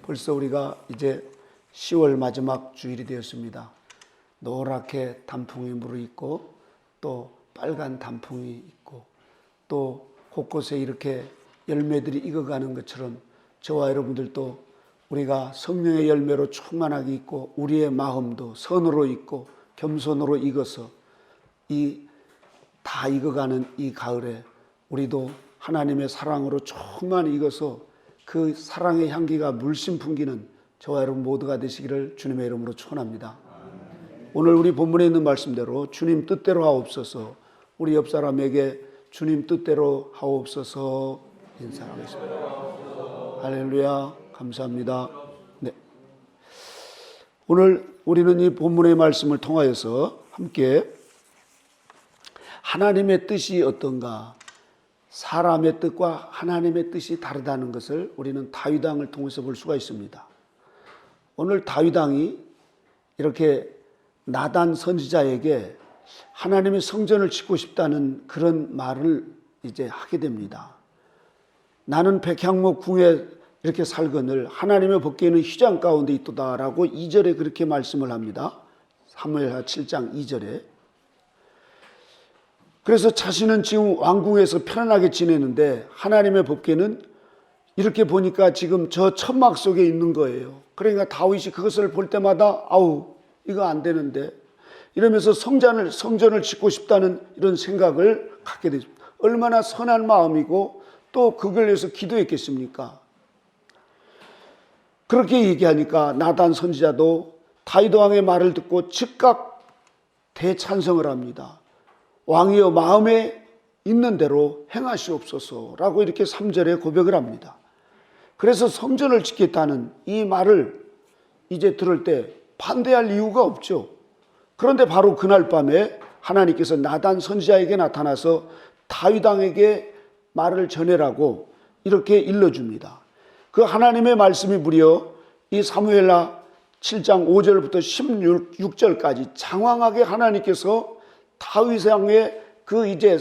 벌써 우리가 이제 10월 마지막 주일이 되었습니다. 노랗게 단풍이 무르익고 또 빨간 단풍이 있고 또 곳곳에 이렇게 열매들이 익어가는 것처럼 저와 여러분들도 우리가 성령의 열매로 충만하게 있고 우리의 마음도 선으로 있고 겸손으로 익어서 다 익어가는 이 가을에 우리도 하나님의 사랑으로 충만히 익어서 그 사랑의 향기가 물씬 풍기는 저와 여러분 모두가 되시기를 주님의 이름으로 축원합니다. 오늘 우리 본문에 있는 말씀대로 주님 뜻대로 하옵소서, 우리 옆 사람에게 주님 뜻대로 하옵소서 인사하겠습니다. 할렐루야, 감사합니다. 네. 오늘 우리는 이 본문의 말씀을 통하여서 함께 하나님의 뜻이 어떤가, 사람의 뜻과 하나님의 뜻이 다르다는 것을 우리는 다윗 왕을 통해서 볼 수가 있습니다. 오늘 다윗 왕이 이렇게 나단 선지자에게 하나님의 성전을 짓고 싶다는 그런 말을 이제 하게 됩니다. 나는 백향목 궁에 이렇게 살거늘 하나님의 법궤는 휘장 가운데 있도다라고 2절에 그렇게 말씀을 합니다. 사무엘하 7장 2절에. 그래서 자신은 지금 왕궁에서 편안하게 지내는데 하나님의 법궤는 이렇게 보니까 지금 저 천막 속에 있는 거예요. 그러니까 다윗이 그것을 볼 때마다 아우 이거 안 되는데 이러면서 성전을 짓고 싶다는 이런 생각을 갖게 되죠. 얼마나 선한 마음이고 또 그걸 위해서 기도했겠습니까? 그렇게 얘기하니까 나단 선지자도 다윗 왕의 말을 듣고 즉각 대찬성을 합니다. 왕이여 마음에 있는 대로 행하시옵소서라고 이렇게 3절에 고백을 합니다. 그래서 성전을 짓겠다는 이 말을 이제 들을 때 반대할 이유가 없죠. 그런데 바로 그날 밤에 하나님께서 나단 선지자에게 나타나서 다윗 왕에게 말을 전해라고 이렇게 일러줍니다. 그 하나님의 말씀이 무려 이 사무엘하 7장 5절부터 16절까지 장황하게 하나님께서 다윗 왕의 그 이제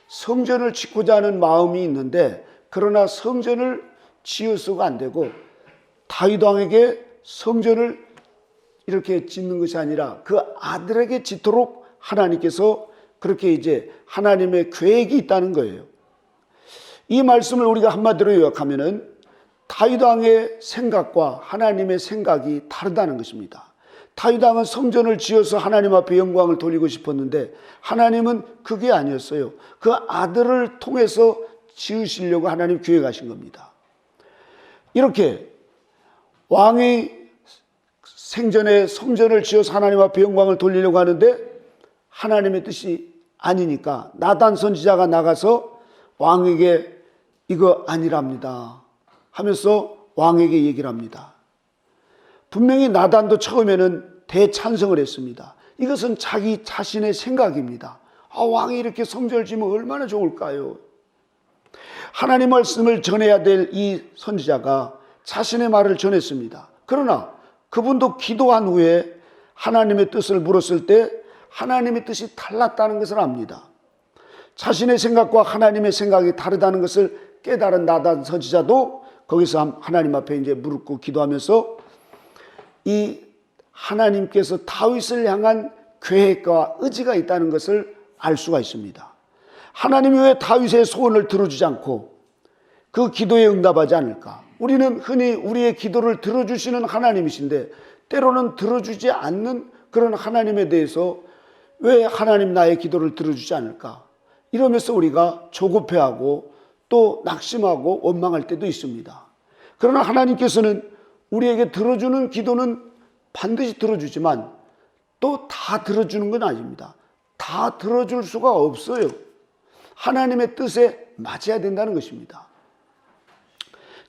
성전을 짓고자 하는 마음이 있는데 그러나 성전을 지을 수가 안 되고 다윗 왕에게 성전을 이렇게 짓는 것이 아니라 그 아들에게 짓도록 하나님께서 그렇게 이제 하나님의 계획이 있다는 거예요. 이 말씀을 우리가 한마디로 요약하면은 다윗 왕의 생각과 하나님의 생각이 다르다는 것입니다. 다윗 왕은 성전을 지어서 하나님 앞에 영광을 돌리고 싶었는데 하나님은 그게 아니었어요. 그 아들을 통해서 지으시려고 하나님 계획하신 겁니다. 이렇게 왕이 생전에 성전을 지어서 하나님 앞에 영광을 돌리려고 하는데 하나님의 뜻이 아니니까 나단 선지자가 나가서 왕에게 이거 아니랍니다 하면서 왕에게 얘기를 합니다. 분명히 나단도 처음에는 대찬성을 했습니다. 이것은 자기 자신의 생각입니다. 왕이 이렇게 성전을 지으면 얼마나 좋을까요? 하나님 말씀을 전해야 될 이 선지자가 자신의 말을 전했습니다. 그러나 그분도 기도한 후에 하나님의 뜻을 물었을 때 하나님의 뜻이 달랐다는 것을 압니다. 자신의 생각과 하나님의 생각이 다르다는 것을 깨달은 나단 선지자도 거기서 하나님 앞에 이제 무릎 꿇고 기도하면서 이 하나님께서 다윗을 향한 계획과 의지가 있다는 것을 알 수가 있습니다. 하나님이 왜 다윗의 소원을 들어주지 않고 그 기도에 응답하지 않을까? 우리는 흔히 우리의 기도를 들어주시는 하나님이신데 때로는 들어주지 않는 그런 하나님에 대해서 왜 하나님 나의 기도를 들어주지 않을까? 이러면서 우리가 조급해하고 또 낙심하고 원망할 때도 있습니다. 그러나 하나님께서는 우리에게 들어주는 기도는 반드시 들어주지만 또 다 들어주는 건 아닙니다. 다 들어줄 수가 없어요. 하나님의 뜻에 맞아야 된다는 것입니다.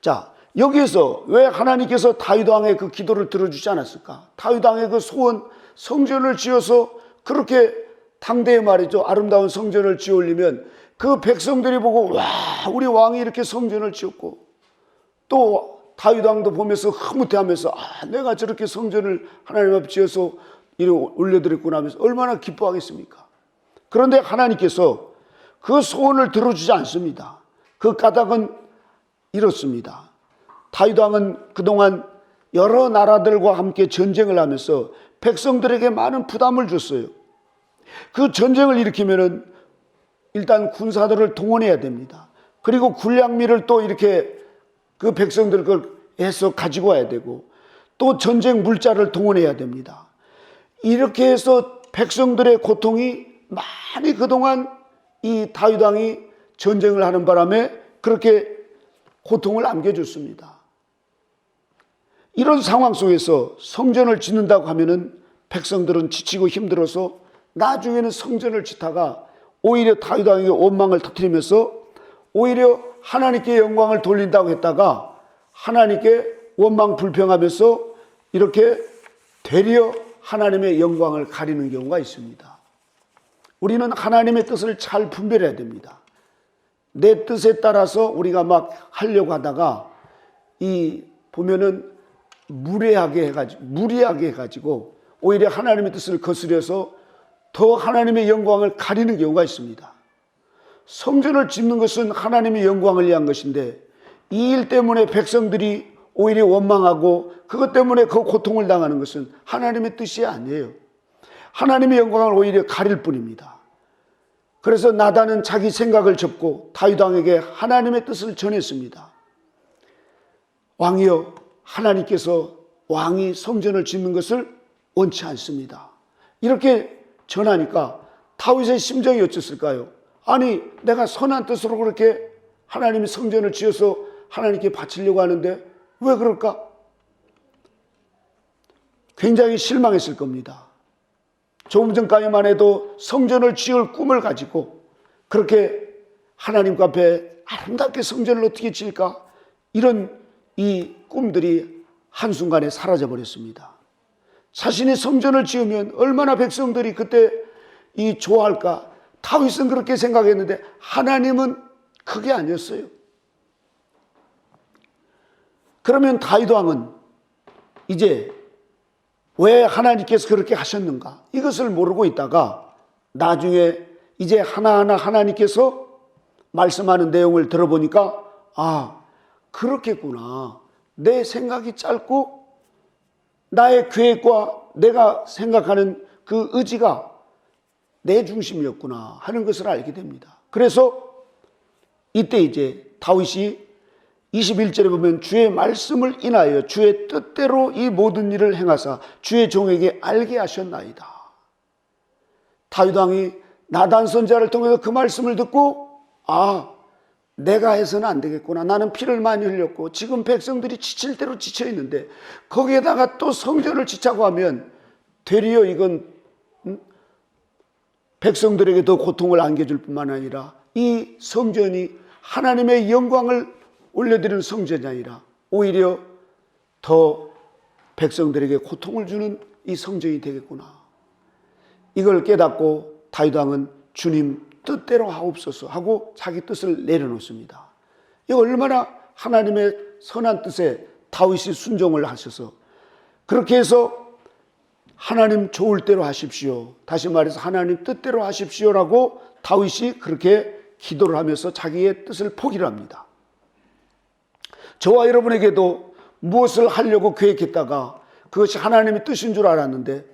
자, 여기에서 왜 하나님께서 다윗 왕의 그 기도를 들어주지 않았을까? 다윗 왕의 그 소원, 성전을 지어서 그렇게 당대에 말이죠, 아름다운 성전을 지어 올리면 그 백성들이 보고 와, 우리 왕이 이렇게 성전을 지었고 또 다윗 왕도 보면서 흐뭇해하면서 내가 저렇게 성전을 하나님 앞에 지어서 이렇게 올려드렸구나 하면서 얼마나 기뻐하겠습니까? 그런데 하나님께서 그 소원을 들어주지 않습니다. 그 까닭은 이렇습니다. 다윗 왕은 그동안 여러 나라들과 함께 전쟁을 하면서 백성들에게 많은 부담을 줬어요. 그 전쟁을 일으키면은 일단 군사들을 동원해야 됩니다. 그리고 군량미를 또 이렇게 그 백성들 걸 해서 가지고 와야 되고, 또 전쟁 물자를 동원해야 됩니다. 이렇게 해서 백성들의 고통이 많이 그동안 이 다윗 왕이 전쟁을 하는 바람에 그렇게 고통을 안겨줬습니다. 이런 상황 속에서 성전을 짓는다고 하면은 백성들은 지치고 힘들어서 나중에는 성전을 짓다가 오히려 다윗 왕에게 원망을 터뜨리면서 오히려 하나님께 영광을 돌린다고 했다가 하나님께 원망 불평하면서 이렇게 되려 하나님의 영광을 가리는 경우가 있습니다. 우리는 하나님의 뜻을 잘 분별해야 됩니다. 내 뜻에 따라서 우리가 막 하려고 하다가 이 보면은 무리하게 해가지고 오히려 하나님의 뜻을 거스려서 더 하나님의 영광을 가리는 경우가 있습니다. 성전을 짓는 것은 하나님의 영광을 위한 것인데 이 일 때문에 백성들이 오히려 원망하고 그것 때문에 그 고통을 당하는 것은 하나님의 뜻이 아니에요. 하나님의 영광을 오히려 가릴 뿐입니다. 그래서 나단은 자기 생각을 접고 다윗 왕에게 하나님의 뜻을 전했습니다. 왕이여, 하나님께서 왕이 성전을 짓는 것을 원치 않습니다. 이렇게 전하니까 다윗의 심정이 어땠을까요? 아니, 내가 선한 뜻으로 그렇게 하나님이 성전을 지어서 하나님께 바치려고 하는데 왜 그럴까? 굉장히 실망했을 겁니다. 조금 전까지만 해도 성전을 지을 꿈을 가지고 그렇게 하나님과 앞에 아름답게 성전을 어떻게 지을까? 이런 이 꿈들이 한순간에 사라져 버렸습니다. 자신이 성전을 지으면 얼마나 백성들이 그때 이 좋아할까? 다윗은 그렇게 생각했는데 하나님은 그게 아니었어요. 그러면 다윗 왕은 이제 왜 하나님께서 그렇게 하셨는가? 이것을 모르고 있다가 나중에 이제 하나하나 하나님께서 말씀하는 내용을 들어보니까 아, 그렇겠구나. 내 생각이 짧고 나의 계획과 내가 생각하는 그 의지가 내 중심이었구나 하는 것을 알게 됩니다. 그래서 이때 이제 다윗이 21절에 보면 주의 말씀을 인하여 주의 뜻대로 이 모든 일을 행하사 주의 종에게 알게 하셨나이다. 다윗 왕이 나단 선지자를 통해서 그 말씀을 듣고 아, 내가 해서는 안 되겠구나. 나는 피를 많이 흘렸고 지금 백성들이 지칠 대로 지쳐 있는데 거기에다가 또 성전을 짓자고 하면 되리어 이건 백성들에게 더 고통을 안겨줄 뿐만 아니라 이 성전이 하나님의 영광을 올려드리는 성전이 아니라 오히려 더 백성들에게 고통을 주는 이 성전이 되겠구나. 이걸 깨닫고 다윗 왕은 주님 뜻대로 하옵소서 하고 자기 뜻을 내려놓습니다. 이 얼마나 하나님의 선한 뜻에 다윗이 순종을 하셔서 그렇게 해서 하나님 좋을 대로 하십시오. 다시 말해서 하나님 뜻대로 하십시오라고 다윗이 그렇게 기도를 하면서 자기의 뜻을 포기를 합니다. 저와 여러분에게도 무엇을 하려고 계획했다가 그것이 하나님의 뜻인 줄 알았는데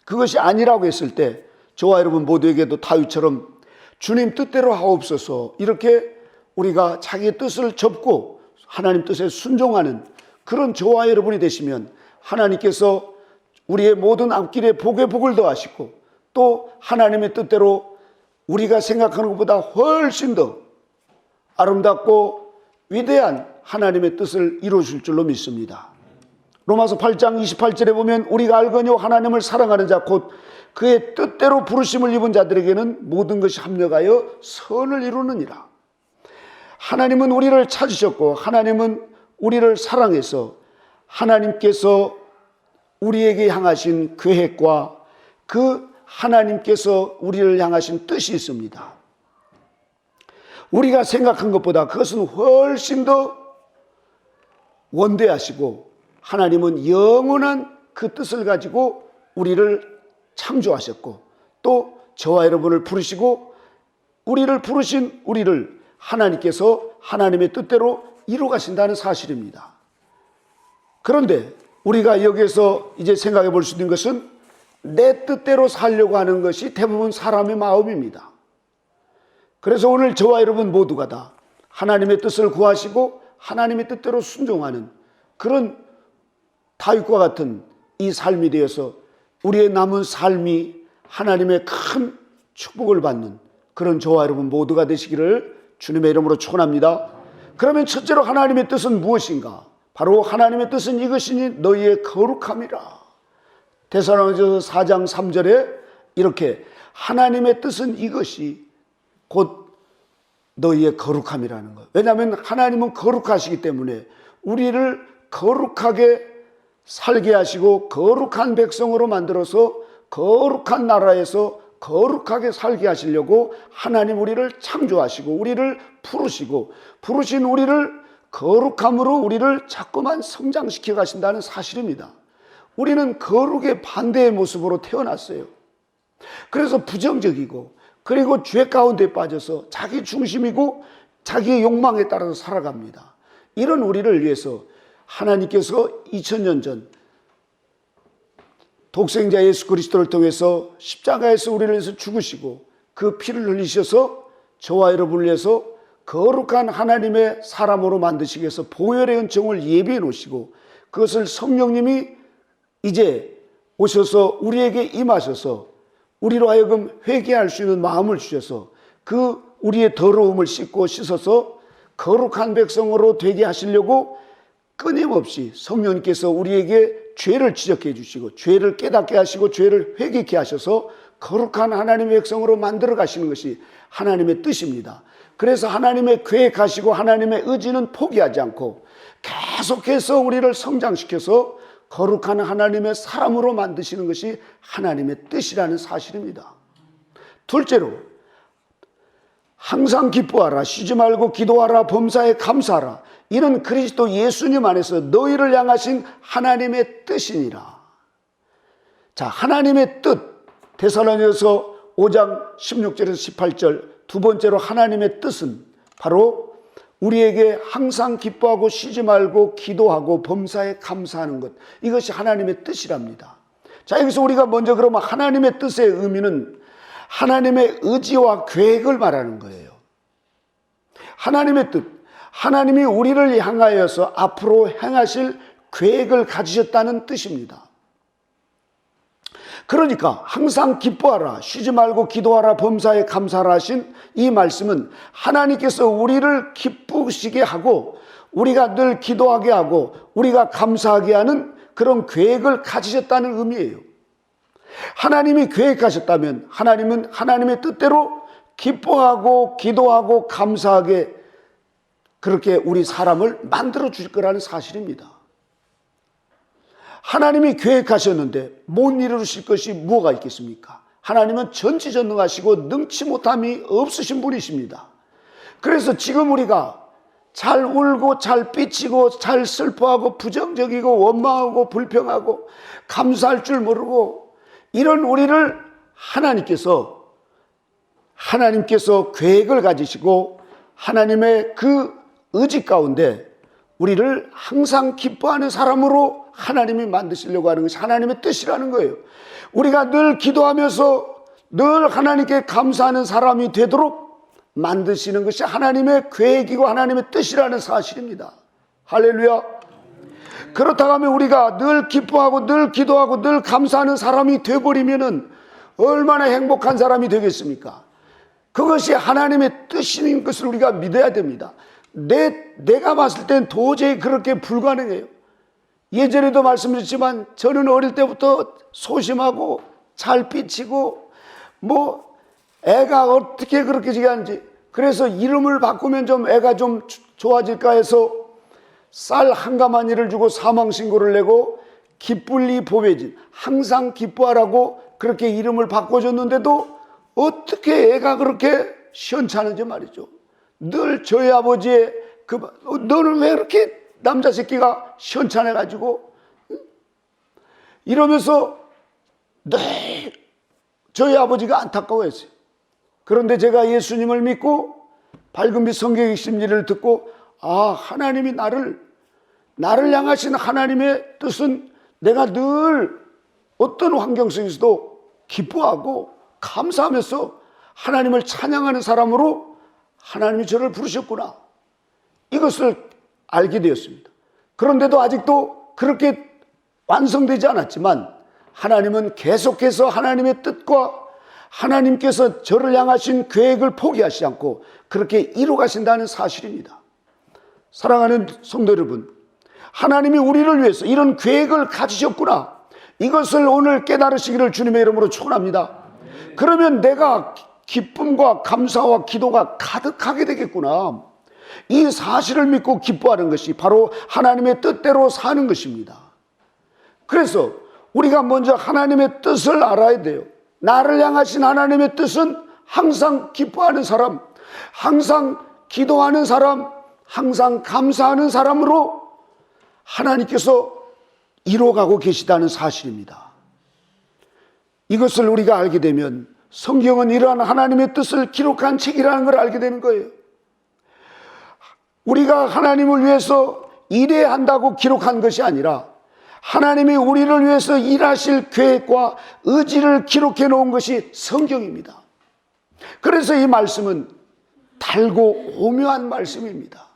그것이 아니라고 했을 때 저와 여러분 모두에게도 다윗처럼 주님 뜻대로 하옵소서 이렇게 우리가 자기의 뜻을 접고 하나님 뜻에 순종하는 그런 저와 여러분이 되시면 하나님께서 우리의 모든 앞길에 복의 복을 더하시고 또 하나님의 뜻대로 우리가 생각하는 것보다 훨씬 더 아름답고 위대한 하나님의 뜻을 이루실 줄로 믿습니다. 로마서 8장 28절에 보면 우리가 알거니와 하나님을 사랑하는 자 곧 그의 뜻대로 부르심을 입은 자들에게는 모든 것이 합력하여 선을 이루느니라. 하나님은 우리를 찾으셨고 하나님은 우리를 사랑해서 하나님께서 우리에게 향하신 계획과 그 하나님께서 우리를 향하신 뜻이 있습니다. 우리가 생각한 것보다 그것은 훨씬 더 원대하시고 하나님은 영원한 그 뜻을 가지고 우리를 창조하셨고 또 저와 여러분을 부르시고 우리를 부르신 우리를 하나님께서 하나님의 뜻대로 이루어 가신다는 사실입니다. 그런데 우리가 여기에서 이제 생각해 볼 수 있는 것은 내 뜻대로 살려고 하는 것이 대부분 사람의 마음입니다. 그래서 오늘 저와 여러분 모두가 다 하나님의 뜻을 구하시고 하나님의 뜻대로 순종하는 그런 다윗과 같은 이 삶이 되어서 우리의 남은 삶이 하나님의 큰 축복을 받는 그런 저와 여러분 모두가 되시기를 주님의 이름으로 축원합니다. 그러면 첫째로 하나님의 뜻은 무엇인가? 바로 하나님의 뜻은 이것이니 너희의 거룩함이라. 데살로니가서 4장 3절에 이렇게 하나님의 뜻은 이것이 곧 너희의 거룩함이라는 거예요. 왜냐하면 하나님은 거룩하시기 때문에 우리를 거룩하게 살게 하시고 거룩한 백성으로 만들어서 거룩한 나라에서 거룩하게 살게 하시려고 하나님 우리를 창조하시고 우리를 부르시고 부르신 우리를 거룩함으로 우리를 자꾸만 성장시켜 가신다는 사실입니다. 우리는 거룩의 반대의 모습으로 태어났어요. 그래서 부정적이고 그리고 죄 가운데 빠져서 자기 중심이고 자기의 욕망에 따라서 살아갑니다. 이런 우리를 위해서 하나님께서 2000년 전 독생자 예수 그리스도를 통해서 십자가에서 우리를 위해서 죽으시고 그 피를 흘리셔서 저와 여러분을 위해서 거룩한 하나님의 사람으로 만드시기 위해서 보혈의 은총을 예비해 놓으시고 그것을 성령님이 이제 오셔서 우리에게 임하셔서 우리로 하여금 회개할 수 있는 마음을 주셔서 그 우리의 더러움을 씻고 씻어서 거룩한 백성으로 되게 하시려고 끊임없이 성령님께서 우리에게 죄를 지적해 주시고 죄를 깨닫게 하시고 죄를 회개케 하셔서 거룩한 하나님의 백성으로 만들어 가시는 것이 하나님의 뜻입니다. 그래서 하나님의 계획하시고 하나님의 의지는 포기하지 않고 계속해서 우리를 성장시켜서 거룩한 하나님의 사람으로 만드시는 것이 하나님의 뜻이라는 사실입니다. 둘째로 항상 기뻐하라, 쉬지 말고 기도하라, 범사에 감사하라. 이는 그리스도 예수님 안에서 너희를 향하신 하나님의 뜻이니라. 자, 하나님의 뜻, 데살로니가서 5장 16절에서 18절 두 번째로 하나님의 뜻은 바로 우리에게 항상 기뻐하고 쉬지 말고 기도하고 범사에 감사하는 것, 이것이 하나님의 뜻이랍니다. 자, 여기서 우리가 먼저 그러면 하나님의 뜻의 의미는 하나님의 의지와 계획을 말하는 거예요. 하나님의 뜻, 하나님이 우리를 향하여서 앞으로 행하실 계획을 가지셨다는 뜻입니다. 그러니까 항상 기뻐하라, 쉬지 말고 기도하라, 범사에 감사하라 하신 이 말씀은 하나님께서 우리를 기쁘시게 하고 우리가 늘 기도하게 하고 우리가 감사하게 하는 그런 계획을 가지셨다는 의미예요. 하나님이 계획하셨다면 하나님은 하나님의 뜻대로 기뻐하고 기도하고 감사하게 그렇게 우리 사람을 만들어 주실 거라는 사실입니다. 하나님이 계획하셨는데 못 이루실 것이 뭐가 있겠습니까? 하나님은 전지전능하시고 능치 못함이 없으신 분이십니다. 그래서 지금 우리가 잘 울고 잘 삐치고 잘 슬퍼하고 부정적이고 원망하고 불평하고 감사할 줄 모르고 이런 우리를 하나님께서 계획을 가지시고 하나님의 그 의지 가운데 우리를 항상 기뻐하는 사람으로 하나님이 만드시려고 하는 것이 하나님의 뜻이라는 거예요. 우리가 늘 기도하면서 늘 하나님께 감사하는 사람이 되도록 만드시는 것이 하나님의 계획이고 하나님의 뜻이라는 사실입니다. 할렐루야. 그렇다고 하면 우리가 늘 기뻐하고 늘 기도하고 늘 감사하는 사람이 되어버리면 얼마나 행복한 사람이 되겠습니까? 그것이 하나님의 뜻인 것을 우리가 믿어야 됩니다. 내가 봤을 땐 도저히 그렇게 불가능해요. 예전에도 말씀드렸지만 저는 어릴 때부터 소심하고 잘 삐치고 애가 어떻게 그렇게 지간지 그래서 이름을 바꾸면 좀 애가 좀 좋아질까 해서 쌀 한 가마니를 주고 사망신고를 내고 기쁠리 보배진 항상 기뻐하라고 그렇게 이름을 바꿔줬는데도 어떻게 애가 그렇게 시원찮은지 말이죠. 늘 저희 아버지의 너는 왜 이렇게 남자 새끼가 시원찮아가지고 이러면서 늘 저희 아버지가 안타까워했어요. 그런데 제가 예수님을 믿고 밝은 빛 성경의 심리를 듣고 하나님이 나를 나를 향하신 하나님의 뜻은 내가 늘 어떤 환경 속에서도 기뻐하고 감사하면서 하나님을 찬양하는 사람으로 하나님이 저를 부르셨구나, 이것을 알게 되었습니다. 그런데도 아직도 그렇게 완성되지 않았지만 하나님은 계속해서 하나님의 뜻과 하나님께서 저를 향하신 계획을 포기하시지 않고 그렇게 이루어가신다는 사실입니다. 사랑하는 성도 여러분, 하나님이 우리를 위해서 이런 계획을 가지셨구나, 이것을 오늘 깨달으시기를 주님의 이름으로 축원합니다. 그러면 내가 기쁨과 감사와 기도가 가득하게 되겠구나, 이 사실을 믿고 기뻐하는 것이 바로 하나님의 뜻대로 사는 것입니다. 그래서 우리가 먼저 하나님의 뜻을 알아야 돼요. 나를 향하신 하나님의 뜻은 항상 기뻐하는 사람, 항상 기도하는 사람, 항상 감사하는 사람으로 하나님께서 이루어가고 계시다는 사실입니다. 이것을 우리가 알게 되면 성경은 이러한 하나님의 뜻을 기록한 책이라는 걸 알게 되는 거예요. 우리가 하나님을 위해서 일해야 한다고 기록한 것이 아니라 하나님이 우리를 위해서 일하실 계획과 의지를 기록해 놓은 것이 성경입니다. 그래서 이 말씀은 달고 오묘한 말씀입니다.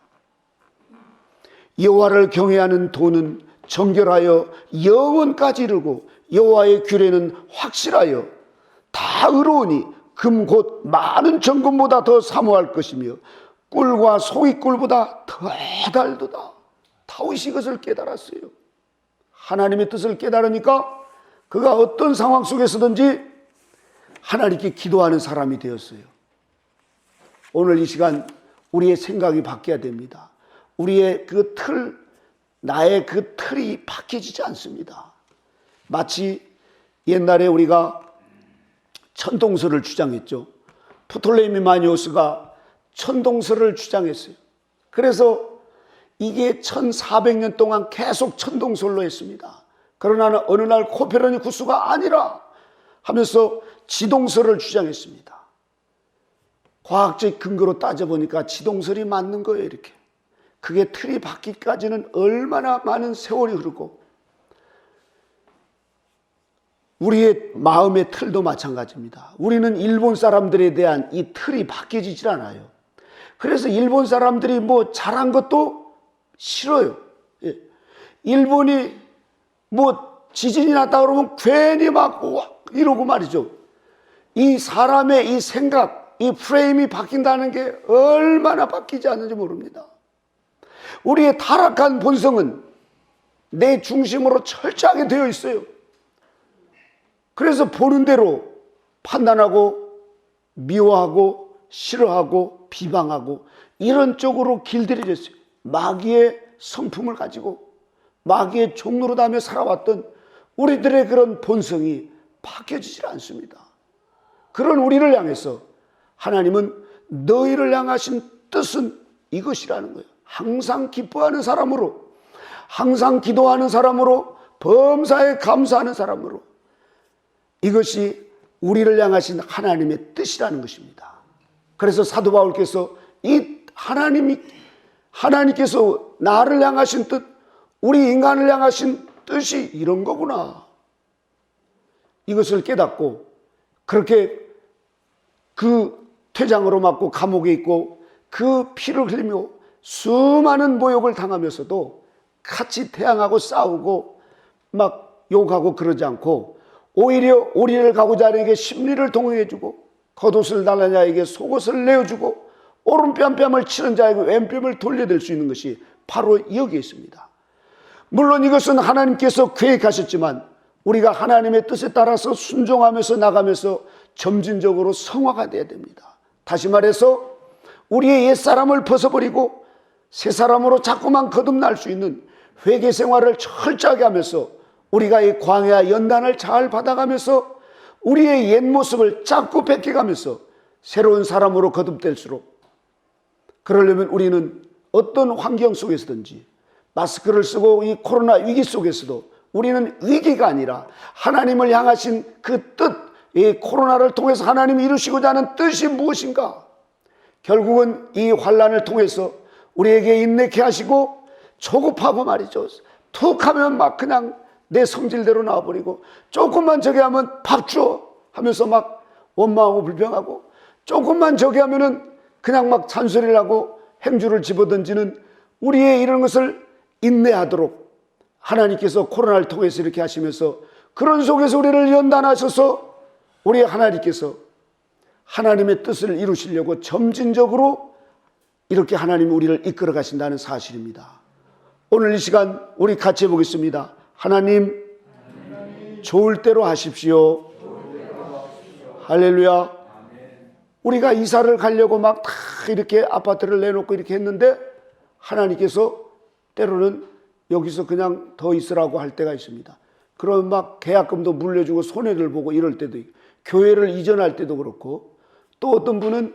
여호와를 경외하는 도는 정결하여 영원까지 이르고 여호와의 규례는 확실하여 다 의로우니 금 곧 많은 정금보다 더 사모할 것이며 꿀과 소의 꿀보다 더 달도다. 다윗이 이것을 깨달았어요. 하나님의 뜻을 깨달으니까 그가 어떤 상황 속에서든지 하나님께 기도하는 사람이 되었어요. 오늘 이 시간 우리의 생각이 바뀌어야 됩니다. 우리의 그 틀, 나의 그 틀이 바뀌어지지 않습니다. 마치 옛날에 우리가 천동설을 주장했죠. 프톨레미 마니오스가 천동설을 주장했어요. 그래서 이게 1400년 동안 계속 천동설로 했습니다. 그러나 어느 날 코페르니쿠스가 아니라 하면서 지동설을 주장했습니다. 과학적 근거로 따져보니까 지동설이 맞는 거예요. 이렇게 그게 틀이 바뀌기까지는 얼마나 많은 세월이 흐르고, 우리의 마음의 틀도 마찬가지입니다. 우리는 일본 사람들에 대한 이 틀이 바뀌어지질 않아요. 그래서 일본 사람들이 뭐 잘한 것도 싫어요. 일본이 뭐 지진이 났다 그러면 괜히 막 이러고 말이죠. 이 사람의 이 생각, 이 프레임이 바뀐다는 게 얼마나 바뀌지 않는지 모릅니다. 우리의 타락한 본성은 내 중심으로 철저하게 되어 있어요. 그래서 보는 대로 판단하고 미워하고 싫어하고 비방하고 이런 쪽으로 길들여졌어요. 마귀의 성품을 가지고 마귀의 종노릇하며 살아왔던 우리들의 그런 본성이 바뀌어지질 않습니다. 그런 우리를 향해서 하나님은 너희를 향하신 뜻은 이것이라는 거예요. 항상 기뻐하는 사람으로, 항상 기도하는 사람으로, 범사에 감사하는 사람으로, 이것이 우리를 향하신 하나님의 뜻이라는 것입니다. 그래서 사도 바울께서 이 하나님께서 나를 향하신 뜻, 우리 인간을 향하신 뜻이 이런 거구나, 이것을 깨닫고 그렇게 그 퇴장으로 맞고 감옥에 있고 그 피를 흘리며 수많은 모욕을 당하면서도 같이 태양하고 싸우고 막 욕하고 그러지 않고 오히려 오리를 가고자 하는 심리를 동행해주고 겉옷을 달라는 자에게 속옷을 내어주고 오른뺨뺨을 치는 자에게 왼뺨을 돌려댈 수 있는 것이 바로 여기에 있습니다. 물론 이것은 하나님께서 계획하셨지만 우리가 하나님의 뜻에 따라서 순종하면서 나가면서 점진적으로 성화가 되어야 됩니다. 다시 말해서 우리의 옛사람을 벗어버리고 새 사람으로 자꾸만 거듭날 수 있는 회개 생활을 철저하게 하면서 우리가 이 광야 연단을 잘 받아가면서 우리의 옛 모습을 자꾸 뺏겨가면서 새로운 사람으로 거듭될수록, 그러려면 우리는 어떤 환경 속에서든지 마스크를 쓰고 이 코로나 위기 속에서도 우리는 위기가 아니라 하나님을 향하신 그 뜻, 이 코로나를 통해서 하나님이 이루시고자 하는 뜻이 무엇인가, 결국은 이 환난을 통해서 우리에게 인내케 하시고 조급하고 말이죠. 툭 하면 막 그냥 내 성질대로 나와버리고, 조금만 저기 하면 밥 줘 하면서 막 원망하고 불평하고, 조금만 저기 하면은 그냥 막 잔소리를 하고 행주를 집어던지는 우리의 이런 것을 인내하도록 하나님께서 코로나를 통해서 이렇게 하시면서, 그런 속에서 우리를 연단하셔서 우리 하나님께서 하나님의 뜻을 이루시려고 점진적으로 이렇게 하나님이 우리를 이끌어 가신다는 사실입니다. 오늘 이 시간 우리 같이 해보겠습니다. 하나님, 좋을 대로 하십시오. 할렐루야. 우리가 이사를 가려고 막 다 이렇게 아파트를 내놓고 이렇게 했는데, 하나님께서 때로는 여기서 그냥 더 있으라고 할 때가 있습니다. 그러면 막 계약금도 물려주고 손해를 보고 이럴 때도 있고, 교회를 이전할 때도 그렇고, 또 어떤 분은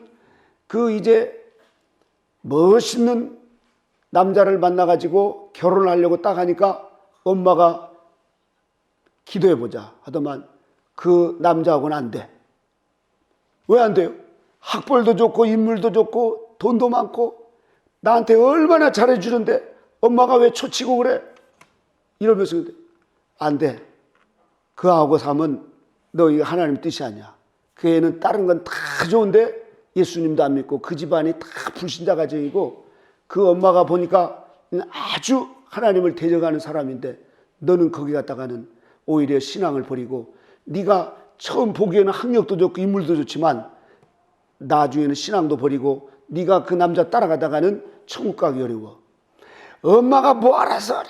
그 이제 멋있는 남자를 만나가지고 결혼을 하려고 딱 하니까 엄마가 기도해보자 하더만 그 남자하고는 안 돼. 왜 안 돼요? 학벌도 좋고 인물도 좋고 돈도 많고 나한테 얼마나 잘해주는데 엄마가 왜 초치고 그래? 이러면서 안 돼. 그하고 사면 너 이거 하나님 뜻이 아니야. 그 애는 다른 건 다 좋은데 예수님도 안 믿고 그 집안이 다 불신자 가정이고 그 엄마가 보니까 아주 하나님을 대적하는 사람인데 너는 거기 갔다가는 오히려 신앙을 버리고 네가 처음 보기에는 학력도 좋고 인물도 좋지만 나중에는 신앙도 버리고 네가 그 남자 따라가다가는 천국 가기 어려워. 엄마가 뭐 알아서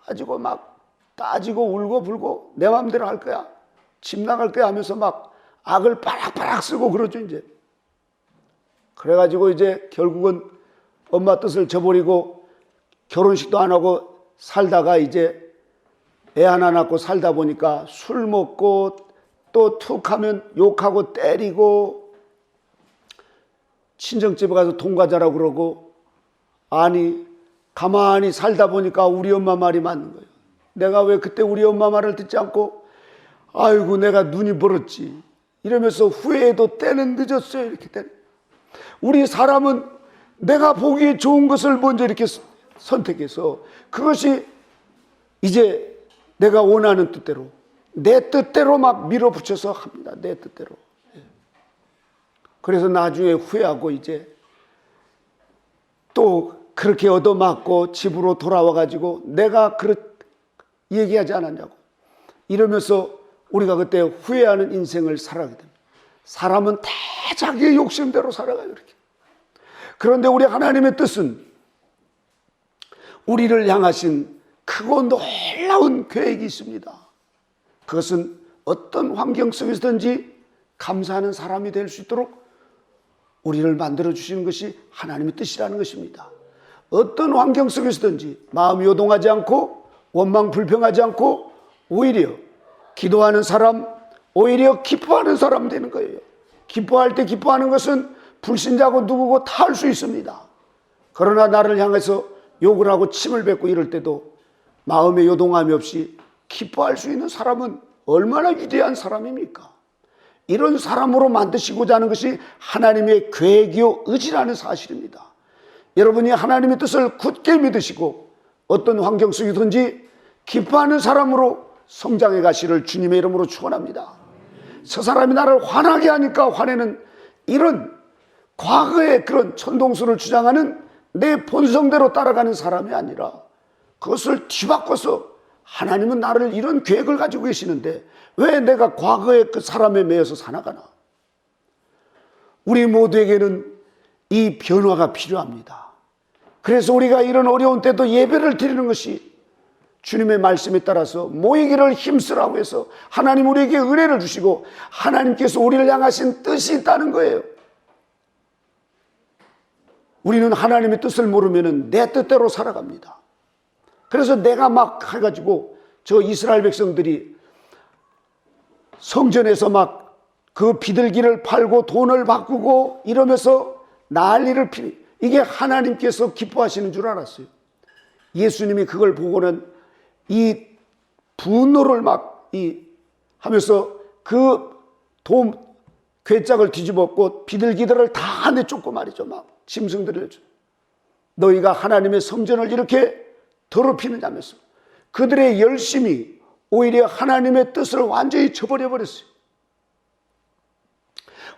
가지고 막 따지고 울고 불고 내 마음대로 할 거야. 집 나갈 거야 하면서 막 악을 빠락빠락 쓰고 그러죠 이제. 그래가지고 이제 결국은 엄마 뜻을 저버리고 결혼식도 안 하고 살다가 이제 애 하나 낳고 살다 보니까 술 먹고 또 툭 하면 욕하고 때리고 친정집에 가서 돈 가져라고 그러고, 아니 가만히 살다 보니까 우리 엄마 말이 맞는 거예요. 내가 왜 그때 우리 엄마 말을 듣지 않고 아이고 내가 눈이 멀었지 이러면서 후회해도 때는 늦었어요. 이렇게 때는. 우리 사람은 내가 보기에 좋은 것을 먼저 이렇게 선택해서 그것이 이제 내가 원하는 뜻대로 내 뜻대로 막 밀어붙여서 합니다. 내 뜻대로. 그래서 나중에 후회하고 이제 또 그렇게 얻어맞고 집으로 돌아와 가지고 내가 그렇게 얘기하지 않았냐고 이러면서 우리가 그때 후회하는 인생을 살아가게 됩니다. 사람은 다 자기의 욕심대로 살아가요. 이렇게. 그런데 우리 하나님의 뜻은 우리를 향하신 크고 놀라운 계획이 있습니다. 그것은 어떤 환경 속에서든지 감사하는 사람이 될 수 있도록 우리를 만들어주시는 것이 하나님의 뜻이라는 것입니다. 어떤 환경 속에서든지 마음이 요동하지 않고 원망 불평하지 않고 오히려 기도하는 사람, 오히려 기뻐하는 사람 되는 거예요. 기뻐할 때 기뻐하는 것은 불신자고 누구고 다 할 수 있습니다. 그러나 나를 향해서 욕을 하고 침을 뱉고 이럴 때도 마음에 요동함이 없이 기뻐할 수 있는 사람은 얼마나 위대한 사람입니까? 이런 사람으로 만드시고자 하는 것이 하나님의 계획이요 의지라는 사실입니다. 여러분이 하나님의 뜻을 굳게 믿으시고 어떤 환경 속이든지 기뻐하는 사람으로 성장해 가시를 주님의 이름으로 축원합니다. 저 사람이 나를 화나게 하니까 화내는 이런 과거의 그런 천동수를 주장하는 내 본성대로 따라가는 사람이 아니라 그것을 뒤바꿔서 하나님은 나를 이런 계획을 가지고 계시는데 왜 내가 과거의 그 사람에 매여서 살아가나? 우리 모두에게는 이 변화가 필요합니다. 그래서 우리가 이런 어려운 때도 예배를 드리는 것이 주님의 말씀에 따라서 모이기를 힘쓰라고 해서 하나님 우리에게 은혜를 주시고 하나님께서 우리를 향하신 뜻이 있다는 거예요. 우리는 하나님의 뜻을 모르면 내 뜻대로 살아갑니다. 그래서 내가 막 해가지고 저 이스라엘 백성들이 성전에서 막 그 비둘기를 팔고 돈을 바꾸고 이러면서 난리를 피니 이게 하나님께서 기뻐하시는 줄 알았어요. 예수님이 그걸 보고는 이 분노를 막 하면서 그 괴짝을 뒤집었고 비둘기들을 다 내쫓고 말이죠. 막 짐승들을 너희가 하나님의 성전을 이렇게 더럽히느냐면서 그들의 열심이 오히려 하나님의 뜻을 완전히 저버려 버렸어요.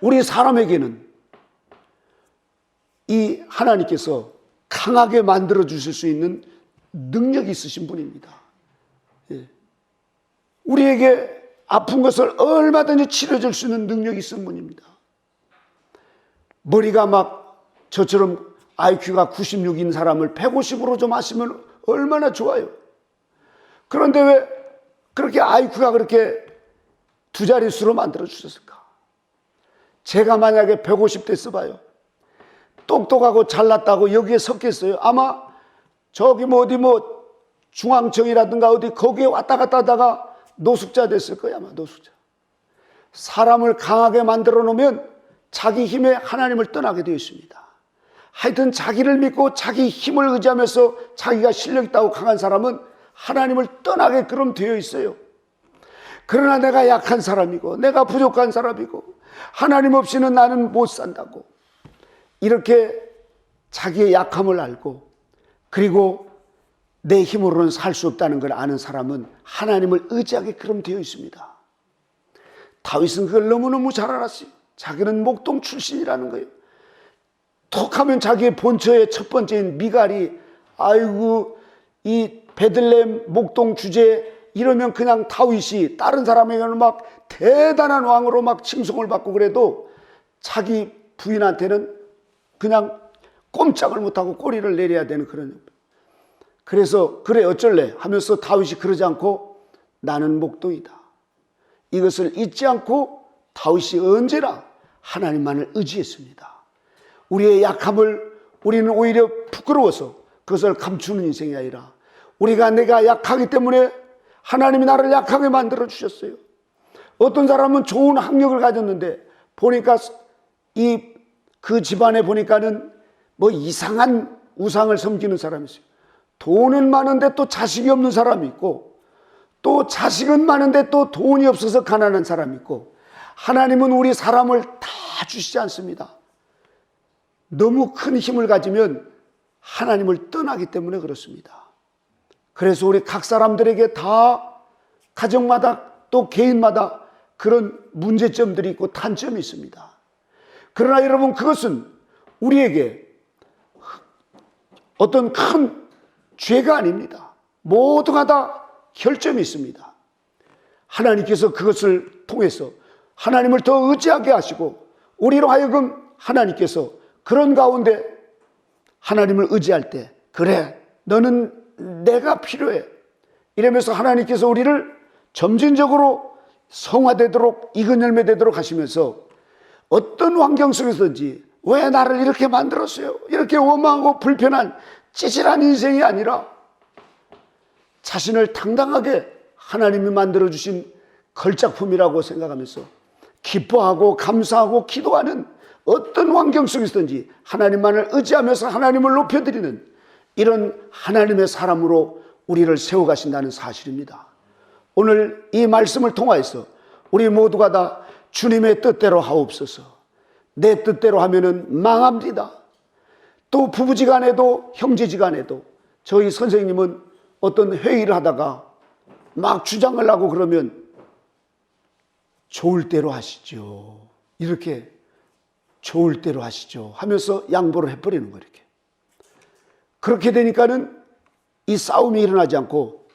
우리 사람에게는 이 하나님께서 강하게 만들어 주실 수 있는 능력이 있으신 분입니다. 우리에게 아픈 것을 얼마든지 치료줄 수 있는 능력이 있는 분입니다. 머리가 막 저처럼 IQ가 96인 사람을 150으로 좀 하시면 얼마나 좋아요. 그런데 왜 그렇게 IQ가 그렇게 두 자릿수로 만들어 주셨을까? 제가 만약에 150 됐어봐요. 똑똑하고 잘났다고 여기에 섰겠어요? 아마 저기 어디 중앙청이라든가 어디 거기에 왔다 갔다 하다가 노숙자 됐을 거야, 아마 노숙자. 사람을 강하게 만들어 놓으면 자기 힘에 하나님을 떠나게 되어 있습니다. 하여튼 자기를 믿고 자기 힘을 의지하면서 자기가 실력 있다고 강한 사람은 하나님을 떠나게끔 되어 있어요. 그러나 내가 약한 사람이고 내가 부족한 사람이고 하나님 없이는 나는 못 산다고 이렇게 자기의 약함을 알고 그리고 내 힘으로는 살 수 없다는 걸 아는 사람은 하나님을 의지하게끔 되어 있습니다. 다윗은 그걸 너무너무 잘 알았어요. 자기는 목동 출신이라는 거예요. 톡하면 자기의 본처의 첫 번째인 미갈이 아이고 이 베들레헴 목동 주제 이러면 그냥 다윗이 다른 사람에게는 막 대단한 왕으로 막 칭송을 받고 그래도 자기 부인한테는 그냥 꼼짝을 못하고 꼬리를 내려야 되는 그런. 그래서 그래 어쩔래 하면서 다윗이 그러지 않고 나는 목동이다. 이것을 잊지 않고 다윗이 언제나 하나님만을 의지했습니다. 우리의 약함을 우리는 오히려 부끄러워서 그것을 감추는 인생이 아니라 내가 약하기 때문에 하나님이 나를 약하게 만들어 주셨어요. 어떤 사람은 좋은 학력을 가졌는데 보니까 그 집안에 보니까는 이상한 우상을 섬기는 사람이 있어요. 돈은 많은데 또 자식이 없는 사람이 있고 또 자식은 많은데 또 돈이 없어서 가난한 사람이 있고 하나님은 우리 사람을 다 주시지 않습니다. 너무 큰 힘을 가지면 하나님을 떠나기 때문에 그렇습니다. 그래서 우리 각 사람들에게 다 가정마다 또 개인마다 그런 문제점들이 있고 단점이 있습니다. 그러나 여러분 그것은 우리에게 어떤 큰 죄가 아닙니다. 모두가 다 결점이 있습니다. 하나님께서 그것을 통해서 하나님을 더 의지하게 하시고 우리로 하여금 하나님께서 그런 가운데 하나님을 의지할 때 그래 너는 내가 필요해 이러면서 하나님께서 우리를 점진적으로 성화되도록 익은 열매 되도록 하시면서 어떤 환경 속에서든지 왜 나를 이렇게 만들었어요? 이렇게 원망하고 불편한 찌질한 인생이 아니라 자신을 당당하게 하나님이 만들어주신 걸작품이라고 생각하면서 기뻐하고 감사하고 기도하는 어떤 환경 속에서든지 하나님만을 의지하면서 하나님을 높여드리는 이런 하나님의 사람으로 우리를 세워가신다는 사실입니다. 오늘 이 말씀을 통하여서 우리 모두가 다 주님의 뜻대로 하옵소서. 내 뜻대로 하면은 망합니다. 또 부부지간에도 형제지간에도 저희 선생님은 어떤 회의를 하다가 막 주장을 하고 그러면 좋을 대로 하시죠. 이렇게 좋을 대로 하시죠 하면서 양보를 해버리는 거예요. 이렇게. 그렇게 되니까는 이 싸움이 일어나지 않고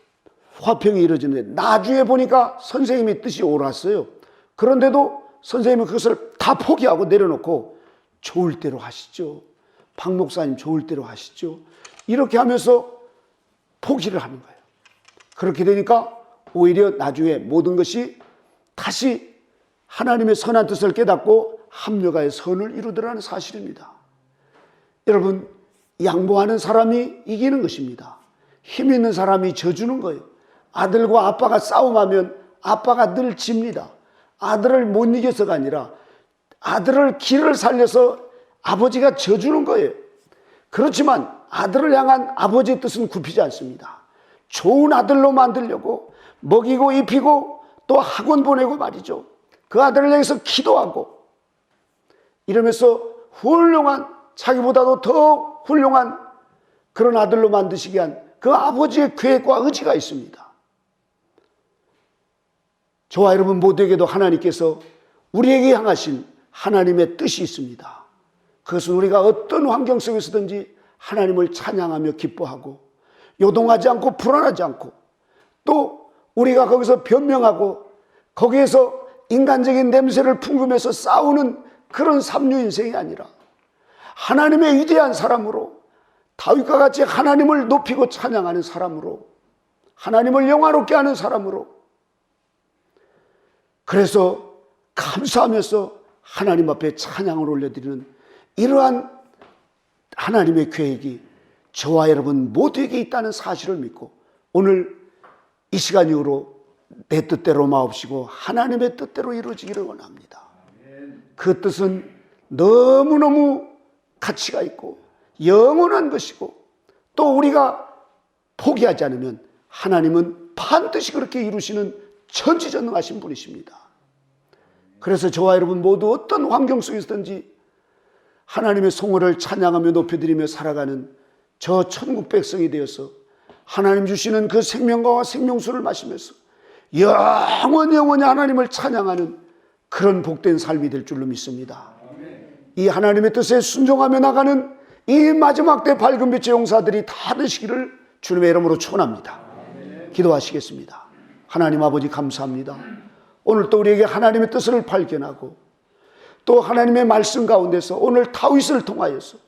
화평이 이루어지는데 나중에 보니까 선생님의 뜻이 옳았어요. 그런데도 선생님은 그것을 다 포기하고 내려놓고 좋을 대로 하시죠. 박 목사님 좋을 대로 하시죠. 이렇게 하면서 포기를 하는 거예요. 그렇게 되니까 오히려 나중에 모든 것이 다시 하나님의 선한 뜻을 깨닫고 합력하여 선을 이루더라는 사실입니다. 여러분, 양보하는 사람이 이기는 것입니다. 힘 있는 사람이 져주는 거예요. 아들과 아빠가 싸움하면 아빠가 늘 집니다. 아들을 못 이겨서가 아니라 아들을 길을 살려서 아버지가 져주는 거예요. 그렇지만 아들을 향한 아버지의 뜻은 굽히지 않습니다. 좋은 아들로 만들려고 먹이고 입히고 또 학원 보내고 말이죠. 그 아들을 향해서 기도하고 이러면서 훌륭한 자기보다도 더 훌륭한 그런 아들로 만드시기 위한 그 아버지의 계획과 의지가 있습니다. 저와 여러분 모두에게도 하나님께서 우리에게 향하신 하나님의 뜻이 있습니다. 그것은 우리가 어떤 환경 속에서든지 하나님을 찬양하며 기뻐하고 요동하지 않고 불안하지 않고 또 우리가 거기서 변명하고 거기에서 인간적인 냄새를 풍기면서 싸우는 그런 삼류 인생이 아니라 하나님의 위대한 사람으로 다윗과 같이 하나님을 높이고 찬양하는 사람으로 하나님을 영화롭게 하는 사람으로 그래서 감사하면서 하나님 앞에 찬양을 올려드리는 이러한 하나님의 계획이 저와 여러분 모두에게 있다는 사실을 믿고 오늘 이 시간 이후로 내 뜻대로 마옵시고 하나님의 뜻대로 이루어지기를 원합니다. 그 뜻은 너무너무 가치가 있고 영원한 것이고 또 우리가 포기하지 않으면 하나님은 반드시 그렇게 이루시는 천지전능하신 분이십니다. 그래서 저와 여러분 모두 어떤 환경 속에서든지 하나님의 성호를 찬양하며 높여드리며 살아가는 저 천국 백성이 되어서 하나님 주시는 그 생명과 생명수를 마시면서 영원히 하나님을 찬양하는 그런 복된 삶이 될 줄로 믿습니다. 이 하나님의 뜻에 순종하며 나가는 이 마지막 때 밝은 빛의 용사들이 다 되시기를 주님의 이름으로 축원합니다. 기도하시겠습니다. 하나님 아버지 감사합니다. 오늘 또 우리에게 하나님의 뜻을 발견하고 또 하나님의 말씀 가운데서 오늘 다윗을 통하여서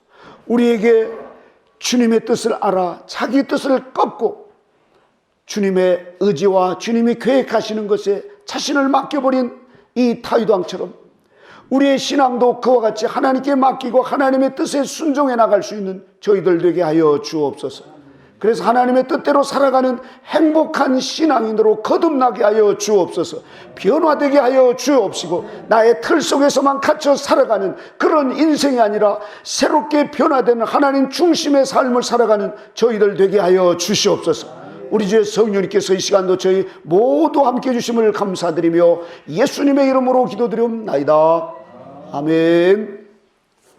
우리에게 주님의 뜻을 알아 자기 뜻을 꺾고 주님의 의지와 주님이 계획하시는 것에 자신을 맡겨버린 이 다윗 왕처럼 우리의 신앙도 그와 같이 하나님께 맡기고 하나님의 뜻에 순종해 나갈 수 있는 저희들 되게 하여 주옵소서. 그래서 하나님의 뜻대로 살아가는 행복한 신앙인으로 거듭나게 하여 주옵소서. 변화되게 하여 주옵시고 나의 틀 속에서만 갇혀 살아가는 그런 인생이 아니라 새롭게 변화되는 하나님 중심의 삶을 살아가는 저희들 되게 하여 주시옵소서. 우리 주 성령님께서 이 시간도 저희 모두 함께 해주심을 감사드리며 예수님의 이름으로 기도드리옵나이다. 아멘.